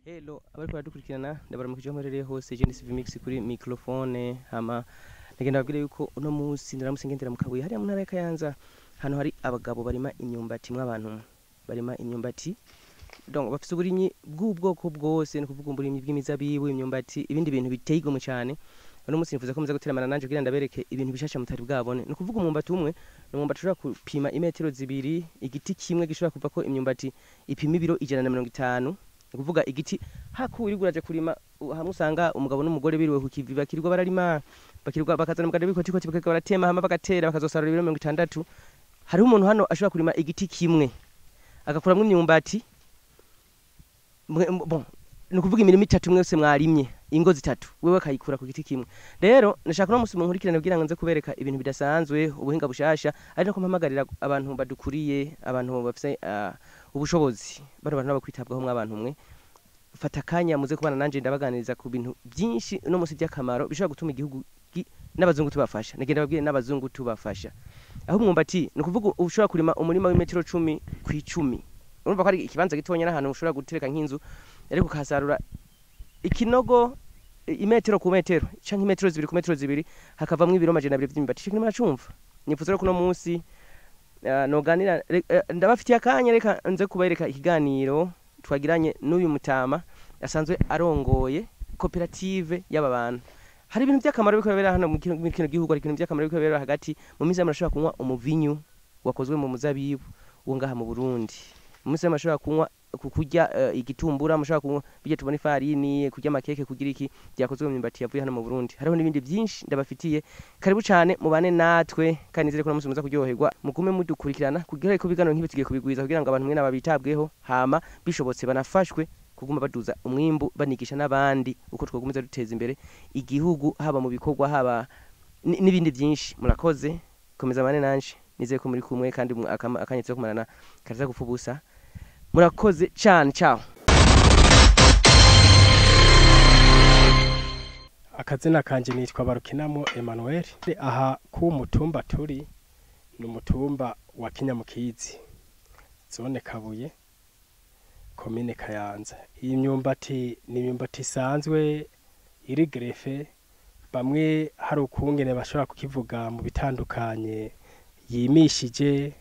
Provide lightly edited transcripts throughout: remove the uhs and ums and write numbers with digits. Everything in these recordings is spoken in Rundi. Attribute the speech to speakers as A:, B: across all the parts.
A: Hello, abari baradukurikirana ndabaramukije murereye hose Genesis Mix kuri microphone hama nagenda babwire yuko uno munsi ndaramusengendera mu Kabuye hariya mu ntara ya Kayanza hano hari abagabo barima imyumbati mw'abantu barima imyumbati donc bafite uburimyi bw'ubwoko bwose no kuvuga uburimyi bw'imizabibu imyumbati ibindi bintu biteye igomwe cyane uno munsi nifuza ko muza guteramana nanje kugira ndabereke ibintu bishasha mutari bwabone no kuvuga umwumbati umwe n'umwumbati ushobora kupima imetero zibiri igiti kimwe gishobora kuva ko imyumbati ipima ibiro 150 kuvuga igiti hakuri guraje kurima hamwe usanga umugabo n'umugore biriwe kukivi bakirirwa bararima bakirirwa bakazana mugande bikoti bakaba baratema hama bagatera bakazosarura ibiro 60 hariho umuntu hano ashobora kurima igiti kimwe agakuramwe imyumbati bon no kuvuga imirimo 3 mwese mwarimye ingo zitatu wewe kayikura ku giti kimwe rero nashaka no musumo nkurikirane kugira ngo nze kubereka ibintu bidasanzwe ubuhinga bushasha ari no kumpamagarira abantu badukuriye abantu bafite ubushobozi bari abantu bakwitabwaho mw'abantu mwe fata kanya muze kubana nanje ndabaganiriza ku bintu byinshi no musi by'akamaro bishobora gutuma igihugu n'abazungu tubafasha nagenda babwire n'abazungu tubafasha aho umwumbati no kuvuga ushobora kurima umurima w'imetero 10 ku 10 urumva ko ari ikibanza gitonya n'ahantu ushobora gutereka nk'inzu ariko kasarura ikinogo imetero ku metero canke imetero 2 ku metero 2 hakavamwe ibiro 200 by'imyumbati cyo kintu cumva nifuza ko no munsi noganira ndabafitiye akanya reka nze kubereka ikiganiro twagiranye n'uyu mutama asanzwe arongoye koperative y'aba bantu hari ibintu by'akamaro bikobera hano mu kino gihugu ari ibintu by'akamaro bikobera hagati mu mizi amashobora kunywa umuvinyu wakozwe mu muzabibu wo ngaha mu Burundi mu mizi amashobora kunywa kukurya igitumbura amashobora kunywa bije tubona ifarini kurya makeke kugira iki byakozwe mu myumbati yavuye hano mu Burundi hariho n'ibindi byinshi ndabafitiye karibu cyane mubane natwe kandi nizere ko namusi muza kuryoherwa mugume mudukurikirana kugira ko bigano nk'ibi tugiye kubigwiza kugira ngo abantu mwe nababitabweho hama bishobotse banafashwe kuguma baduza umwimbu banigisha n'abandi uko twagumiza duteza imbere igihugu haba mu bikorwa haba n'ibindi byinshi murakoze komeza bane nanje nizere ko muri kumwe kandi akanyetse ko kumarana kaza gufubusa murakoze cyane ciao
B: akazina kanje nitwa Barukinamo Emmanuel aha ku mutumba turi n'umutumba wa Kinyamukizi zone Kabuye komine Kayanza iyi myumbati ni imyumbati isanzwe iri grefe bamwe hari ukungene bashobora kukivuga mu bitandukanye yimishije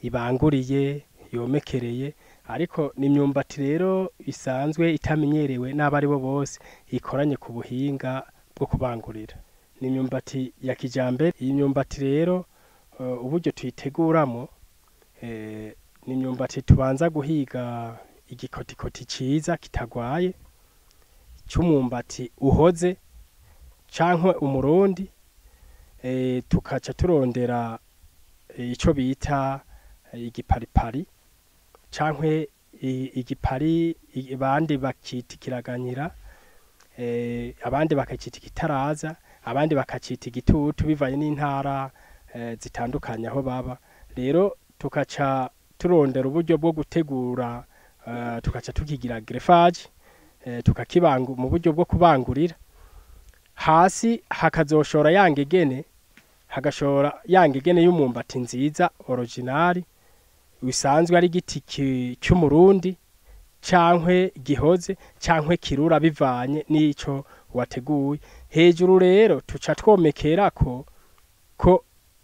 B: ibanguriye yomekereye ariko ni imyumbati rero isanzwe itamenyerewe n'abari bo bose ikoranye ku buhinga bwo kubangurira ni imyumbati ya kijambere iyi myumbati rero uburyo tuyiteguramo ni imyumbati tubanza guhiga igikotikoti ciza kitagwaye cy'umwumbati uhoze canke umurundi tukaca turondera ico bita igiparipari canke igipari abandi bakita kiraganyira abandi bakacita kitaraza abandi bakacita igitutu bivanye n'intara zitandukanye aho baba rero tukaca turondera uburyo bwo gutegura tukaca tukigira greffage tukakibanga mu buryo bwo kubangurira hasi hakazoshora yangegene hagashora yangegene y'umwumbati nziza original bisanzwe ari giti cy'umurundi cankwe gihoze cankwe kirura bivanye n'ico wateguye hejuru rero tuca twomekera ko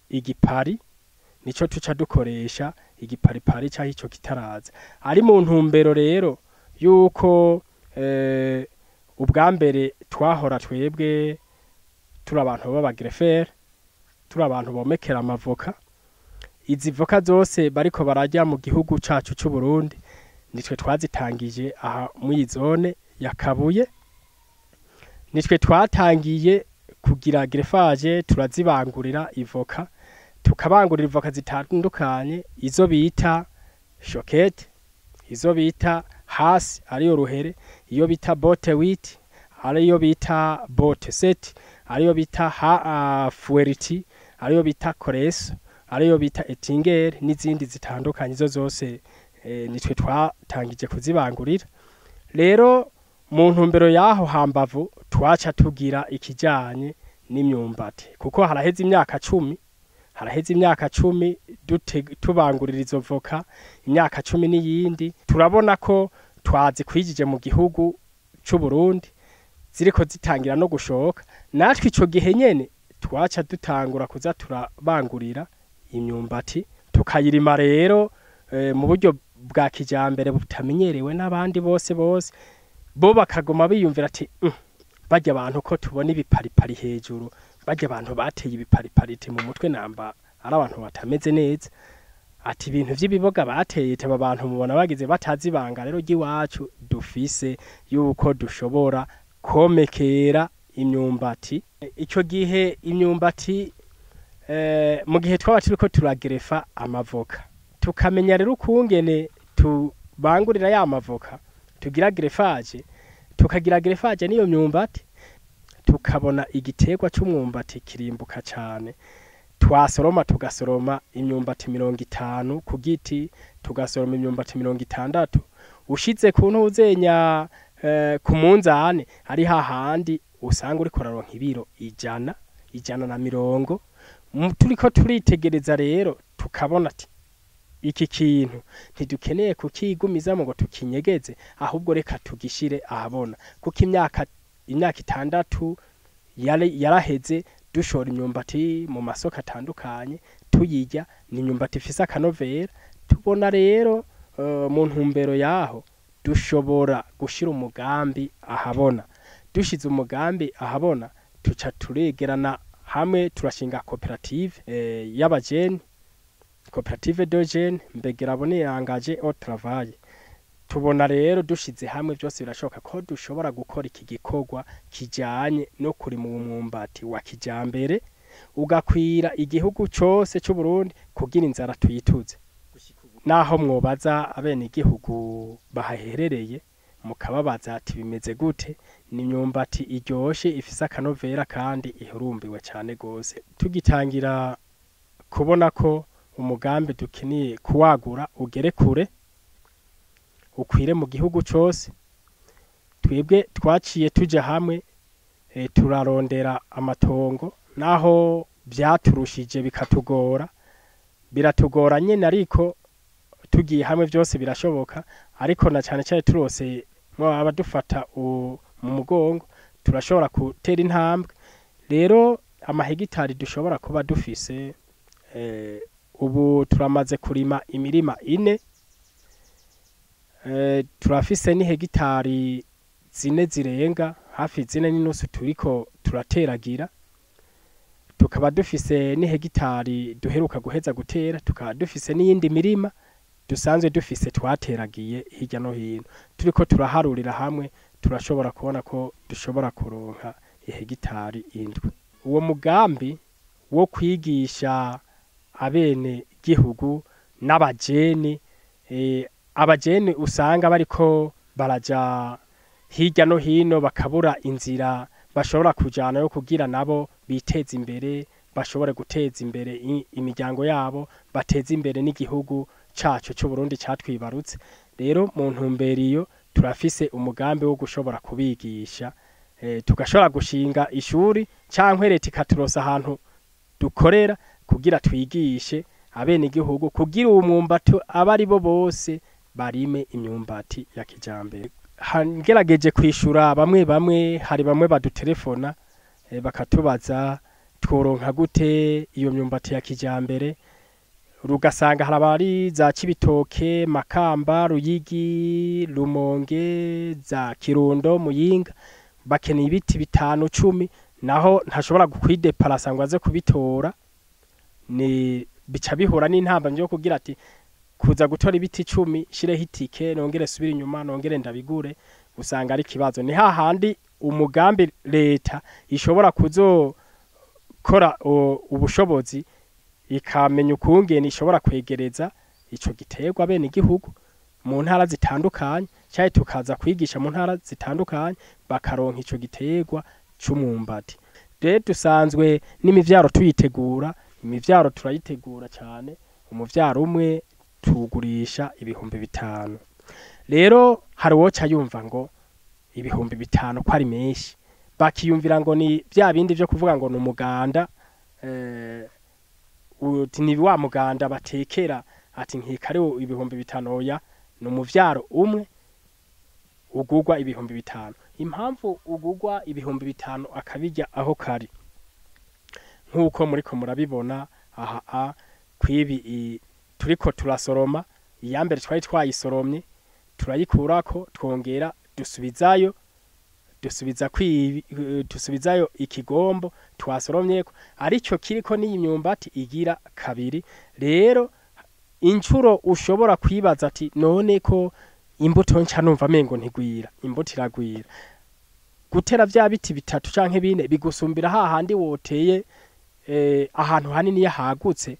B: igipari nico tuca dukoresha igiparipari cyaho ico kitaraza ari mu ntumbero rero yuko ubwa mbere twahora twebwe turi abantu baba greffer turi abantu bomekera amavoka izi voka zose bariko barajya mu gihugu cacu cy'u Burundi nitwe twazitangije aha muri zone ya Kabuye nitwe twatangiye kugira greffage turazibangurira ivoka tukabangurira ivoka zitandukanye izo bita choquette izo bita hasi ariyo ruhere iyo bita botte wheat ariyo bita botte set ariyo bita fueriti ariyo bita koreso ariyo bita etingere n'izindi zitandukanye zo zose nitwe twatangije kuzibangurira rero mu ntumbero yaho hambavu twaca tugira ikijanye n'imyumbati kuko haraheze imyaka 10 tubangurira izo voka imyaka 10 n'iyindi turabona ko twazi kwijije mu gihugu c'u Burundi ziriko zitangira no gushoka, natwe ico gihe nyene twaca dutangura kuza turabangurira imyumbati tukayirima rero mu buryo bwa kijambere butamenyerewe n'abandi bose bo bakagoma biyumvira ati barya abantu ko tubona ibiparipari hejuru, barya abantu bateye ibipariparite mu mutwe namba ari abantu batameze neza, ati ibintu vy'ibiboga bateye teba abantu mubona bagize batazi ibanga rero ry'iwacu dufise yuko dushobora komekera imyumbati. Ico gihe imyumbati mu gihe twaba turiko turagerefa amavoka, tukamenya rero ukungene tubangurira ya mavoka tugira gerefaje, tukagira gerefaje niyo myumbati, tukabona igiterwa c'umwumbati kirimbuka cane, twasoroma tugasoroma imyumbati 50 ku giti, tugasoroma imyumbati 60, ushize ku ntuzenya ku munzane ari hahandi usanga uri koraronka ibiro 100 turiko turitegereza rero tukabona ati iki kintu ntidukeneye kukigumizamo ngo tukinyegeze, ahubwo reka tugishire ahabona, kuko imyaka 6 yaraheze dushora imyumbati mu masoko atandukanye tuyirya, ni imyumbati ifise akanovera. Tubona rero mu ntumbero yaho dushobora gushira umugambi ahabona, dushize umugambi ahabona tuca turegerana hamwe turashinga koperative y'abajene, koperative de jeunes mbegera abone yangaje au travail. Tubona rero dushize hamwe byose birashoboka ko dushobora gukora iki gikorwa kijanye no kuri mu mwumbati wa kijambere ugakwira igihugu cyose cy'u Burundi kugira inzara tuyituze. Naho mwobaza abene igihugu bahaherereye mukababaza ati bimeze gute, ni imyumbati iryoshe ifise akanovera kandi ihurumbiwe cyane gose. Tugitangira kubona ko umugambi dukiniye kuwagura ugere kure ukwire mu gihugu cyose, twebwe twaciye tuja hamwe turarondera amatongo, naho byaturushije bikatugora, biratugora nyene, ariko tugiye hamwe byose birashoboka. Ariko na cyane cyane turose abadufata mu mugongo turashobora gutera intambwe. Rero amahegitari dushobora kuba dufise ubu turamaze kurima imirima 4, turafise ni hegitari 4 zirenga hafi 4 turiko turateragira, tukaba dufise ni hegitari duheruka guheza gutera, tukaba dufise n'iyindi mirima dusanzwe dufise twateragiye hirya no hino. Turiko turaharurira hamwe turashobora kubona ko dushobora kuronka ihegitari 7. Uwo mugambi wo kwigisha abene gihugu n'abajene, abajene usanga bariko baraja hirya no hino bakabura inzira bashobora kujana yo kugira nabo biteza imbere, bashobore guteza imbere imiryango yabo, bateza imbere n'igihugu cacu cy'u Burundi cyatwibarutse. Rero mu ntumbero iyo turafise umugambi wo gushobora kubigisha, tugashobora gushinga ishuri canke leta ikaturosa ahantu dukorera kugira twigishe abene igihugu, kugira umwumbati abari bo bose barime imyumbati ya kijambere. Ngerageje kwishura bamwe hari bamwe badutelefona bakatubaza tworonka gute iyo myumbati ya kijambere, rugasanga harabari za Cibitoke, Makamba, Ruyigi, Rumonge, za Kirundo, Muyinga, bakeneye ibiti 5-10, naho ntashobora gukwideparasa ngo aze kubitora, ni bica bihura n'intamba byo kugira ati kuza gutora ibiti 10 shireho itike nongere subira inyuma nongere ndabigure, usanga ari kibazo. Ni hahandi umugambi leta ishobora kuzokora ubushobozi ikamenya ukungene ishobora kwegereza ico giterwa bene igihugu mu ntara zitandukanye, cyaje tukaza kwigisha mu ntara zitandukanye bakaronka ico giterwa c'umwumbati. Rero dusanzwe n'imivyaro tuyitegura, imivyaro turayitegura cyane, umuvyaro umwe tugurisha 5,000. Rero hari woca yumva ngo 5,000 ko ari menshi, bakiyumvira ngo ni bya bindi byo kuvuga ngo numuganda, ni wa muganda batekera ati nkikare 5,000 oya, no muvyaro umwe ugurwa ibihumbi 5. Impamvu ugurwa ibihumbi 5 akabijya aho kari nkuko muriko murabibona aha kwibi turiko turasoroma iyambere twari twayisoromye turayikurako twongera dusubizayo ikigombo twasoromyeko arico kiriko n'iyi myumbati igira kabiri. Rero incuro ushobora kwibaza ati none ko imbuto nca numva mengo ntigwira, imbuto iragwira. Gutera vya biti 3 canke 4 bigusumbira hahandi woteye ahantu hanini yahagutse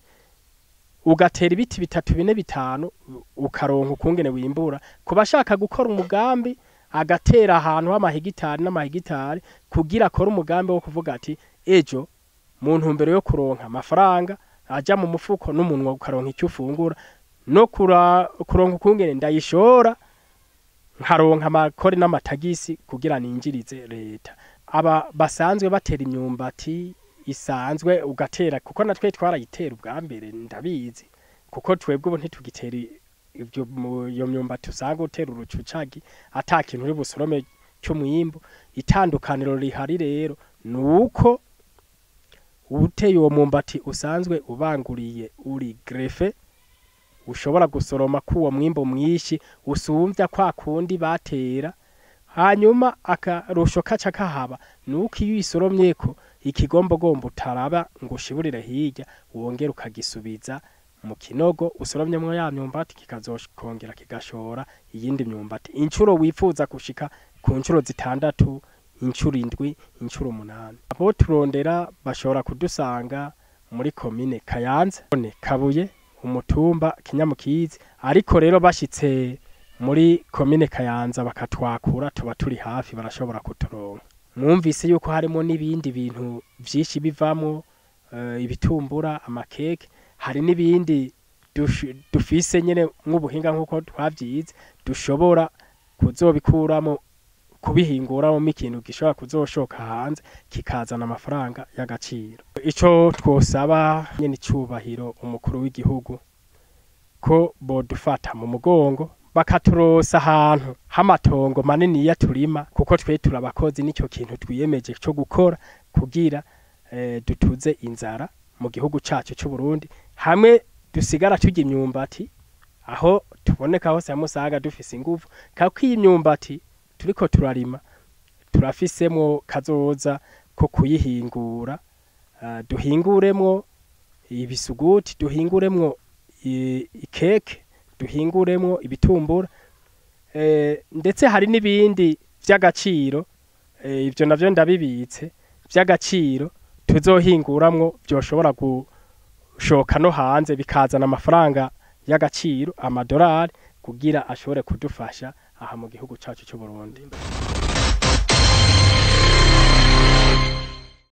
B: ugatera ibiti 3 4 5 ukaronka ukungene wimbura. Kubashaka gukora umugambi agatera ahantu h'amahegitari n'amahegitari kugira akora umugambi wo kuvuga ati ejo mu ntumbero yo kuronka amafaranga aja mu mufuko n'umunwa ukaronka icyo ufungura no kuronka ukungene ndayishora nkaronka amakore n'amatagisi kugira ninjirize leta. Aba basanzwe batera imyumbati isanzwe ugatera kuko natwe twarayitera ubwa mbere ndabizi kuko twebwe ubu ntitugitera iyo myumbati usanga utera urucucagi ata kintu uri busorome cy'umwimbo. Itandukaniro rihari rero nuko uteye uwo mwumbati usanzwe ubanguriye uri grefe ushobora gusoroma kuwo mwimbo mwishi usumvya kwa kundi batera hanyuma akarusho kaca kahaba nuko iyo isoromyeko ikigombogombo utaraba ngo ushiburire hirya wongera ukagisubiza mu kinogo usoromyemwo ya myumbati kikazokongera kigashora iyindi myumbati incuro wifuza gushika ku ncuro 6, incuro 7, incuro 8. Abo turondera bashobora kudusanga muri komine Kayanza, Kabuye, umutumba Kinyamukizi, ariko rero bashitse muri komine Kayanza bakatwakura tuba turi hafi barashobora kuturonka. Mwumvise yuko harimo n'ibindi bintu vyinshi bivamwo ibitumbura amakeke, hari n'ibindi dufise nyene nk'ubuhinga nkuko twavyize dushobora kuzobikuramo kubihinguramo ikintu gishobora kuzoshoka hanze kikazana amafaranga y'agaciro. Ico twosaba nyene icubahiro umukuru w'igihugu ko bodufata mu mugongo bakaturosa ahantu h'amatongo manini ya turima kuko twe turabakozi nicyo kintu twiyemeje cyo gukora kugira dutuze inzara mu gihugu cyacu cy'u Burundi hamwe dusigara tujya imyumbati aho tuboneka hose yamusaga dufise ingufu kako iyi myumbati turiko turarima turafisemo kazoza ko kuyihingura duhinguremwo ibisuguti duhinguremwo ikeke duhinguremwo ibitumbura ndetse hari n'ibindi vy'agaciro ivyo navyo ndabibitse vy'agaciro tuzohinguramwo byoshobora gushoka no hanze bikazana amafaranga y'agaciro amadolari kugira ashobore kudufasha aha mu gihugu cyacu cy'u Burundi.